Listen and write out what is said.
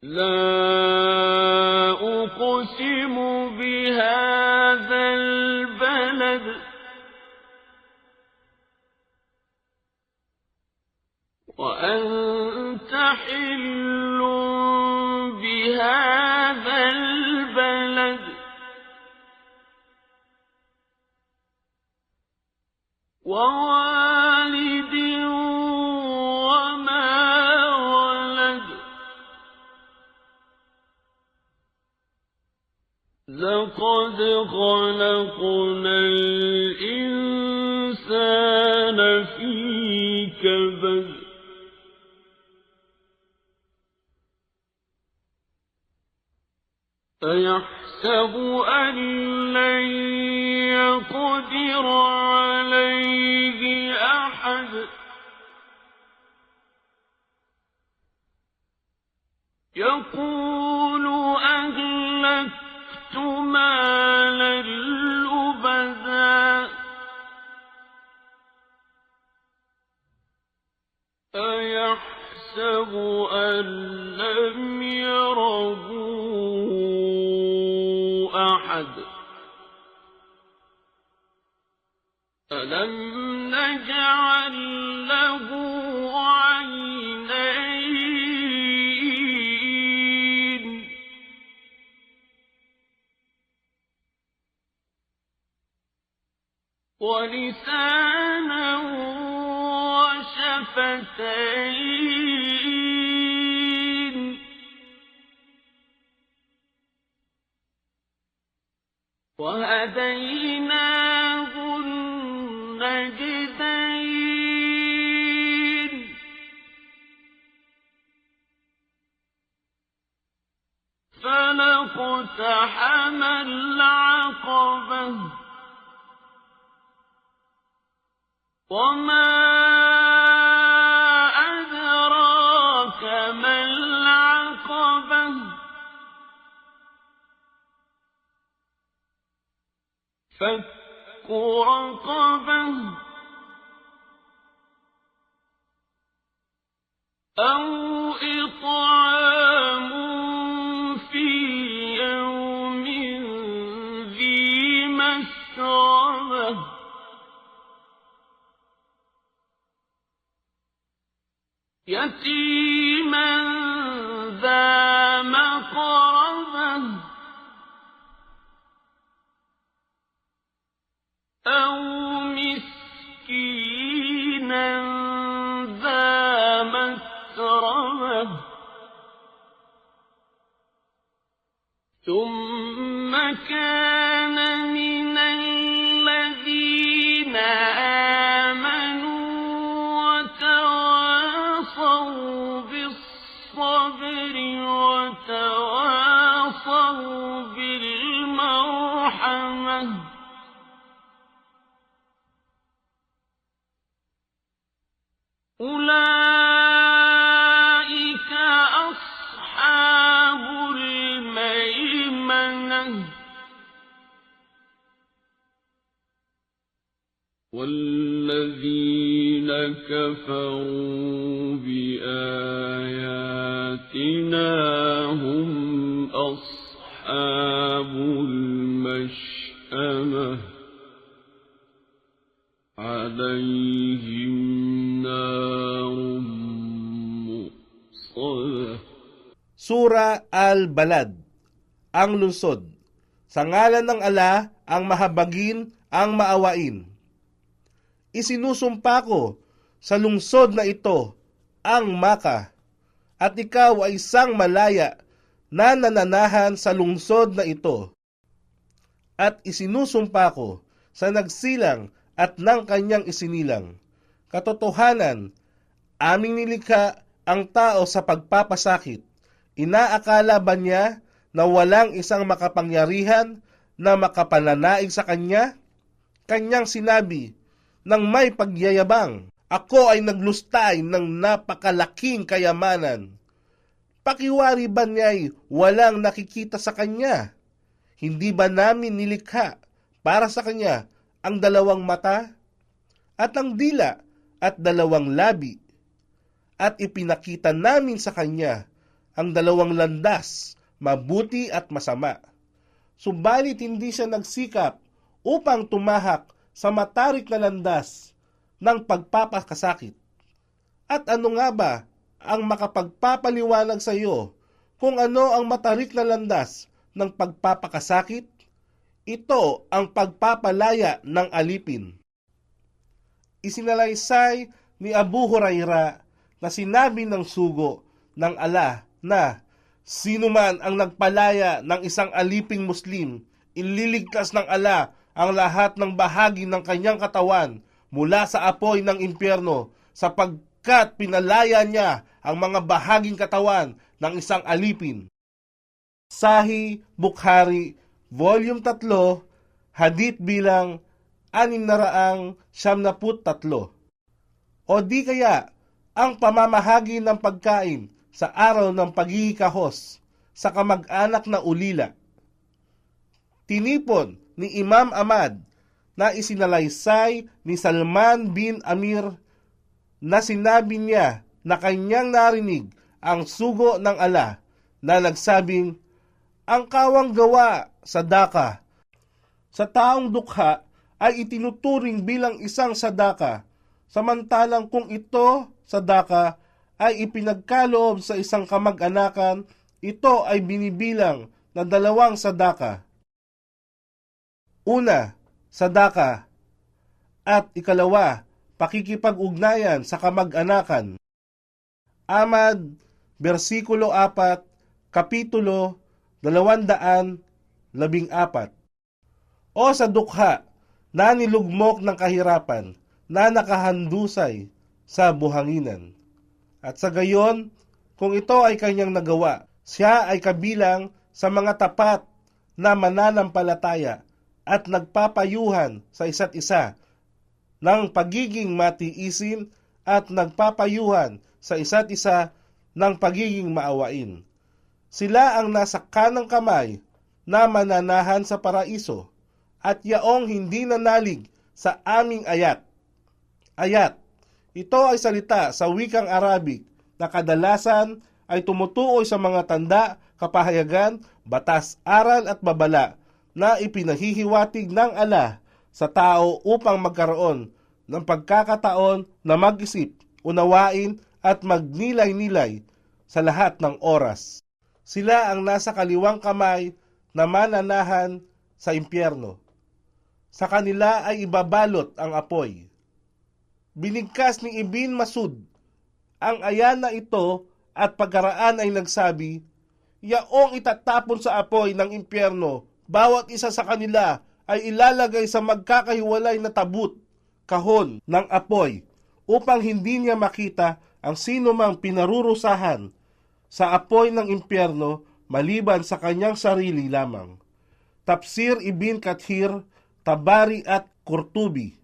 لا أقسم بهذا البلد وأنت حل بهذا البلد ووالد وما ولد لقد خلقنا الإنسان في كبد أيحسب أن لن يقدر عليه أحد يقول أهلكت مالا لبدا أيحسب أن لم يره أحد ألم نجعل له عينين ولسانا وشفتين وهديناه النجدين فلاقتحم العقبة وما أدراك ما العقبة فك رقبة أو إطعام في يوم ذي مسغبة يتيما ذا مقربة أو مسكينا ذا متربة ثم كان من الذين آمنوا وتواصوا بالصبر وتواصوا بالمرحمة أولئك أصحاب الميمنة والذين كفروا بآياتنا هم أصحاب المشأمة عليهم نار مؤصدة. Sura Al-Balad, ang lungsod. Sa ngalan ng Ala, ang mahabagin, ang maawain. Isinusumpa ko sa lungsod na ito, ang Maka, at ikaw ay isang malaya na nananahan sa lungsod na ito. At isinusumpa ko sa nagsilang at ng kanyang isinilang. Katotohanan, aming nilikha ang tao sa pagpapasakit. Inaakala ba niya na walang isang makapangyarihan na makapananaig sa kanya? Kanyang sinabi ng may pagyayabang, ako ay naglustay ng napakalaking kayamanan. Pakiwari ba niya'y walang nakikita sa kanya? Hindi ba namin nilikha para sa kanya ang 2 mata at ang dila at 2 labi? At ipinakita namin sa kanya ang dalawang landas, mabuti at masama. Subalit hindi siya nagsikap upang tumahak sa matarik na landas ng pagpapakasakit. At ano nga ba ang makapagpapaliwanag sa iyo kung ano ang matarik na landas ng pagpapakasakit? Ito ang pagpapalaya ng alipin. Isinalaysay ni Abu Huraira na sinabi ng sugo ng Allah na sino man ang nagpalaya ng isang aliping Muslim, ililigtas ng Allah ang lahat ng bahagi ng kanyang katawan mula sa apoy ng impyerno sapagkat pinalaya niya ang mga bahaging katawan ng isang alipin. Sahih Bukhari, Volume 3, Hadith bilang 673. O di kaya ang pamamahagi ng pagkain sa araw ng pagkikahos sa kamag-anak na ulila. Tinipon ni Imam Ahmad na isinalaysay ni Salman bin Amir na sinabi niya na kanyang narinig ang sugo ng Allah na nagsabing, ang kawang gawa sadaka sa taong dukha ay itinuturing bilang isang sadaka, samantalang kung ito sadaka ay ipinagkaloob sa isang kamag-anakan, ito ay binibilang na 2 sadaka. Una, sadaka, at ikalawa, pakikipag-ugnayan sa kamag-anakan. Ahmad, versikulo 4, kapitulo 214. O sa dukha na nilugmok ng kahirapan na nakahandusay sa buhanginan. At sa gayon, kung ito ay kanyang nagawa, siya ay kabilang sa mga tapat na mananampalataya at nagpapayuhan sa isa't isa ng pagiging matiisin at nagpapayuhan sa isa't isa ng pagiging maawain. Sila ang nasa kanang kamay na mananahan sa paraiso at yaong hindi nanalig sa aming ayat. Ayat, ito ay salita sa wikang Arabic na kadalasan ay tumutukoy sa mga tanda, kapahayagan, batas, aral at babala na ipinahihiwatig ng Allah sa tao upang magkaroon ng pagkakataon na mag-isip, unawain at magnilay-nilay sa lahat ng oras. Sila ang nasa kaliwang kamay na mananahan sa impyerno. Sa kanila ay ibabalot ang apoy. Binigkas ni Ibn Masud ang ayan na ito at pagkaraan ay nagsabi, yaong itatapon sa apoy ng impyerno, bawat isa sa kanila ay ilalagay sa magkakahiwalay na tabut, kahon ng apoy, upang hindi niya makita ang sino mang pinarurusahan sa apoy ng impyerno maliban sa kanyang sarili lamang. Tafsir Ibn Kathir, Tabari at Qurtubi.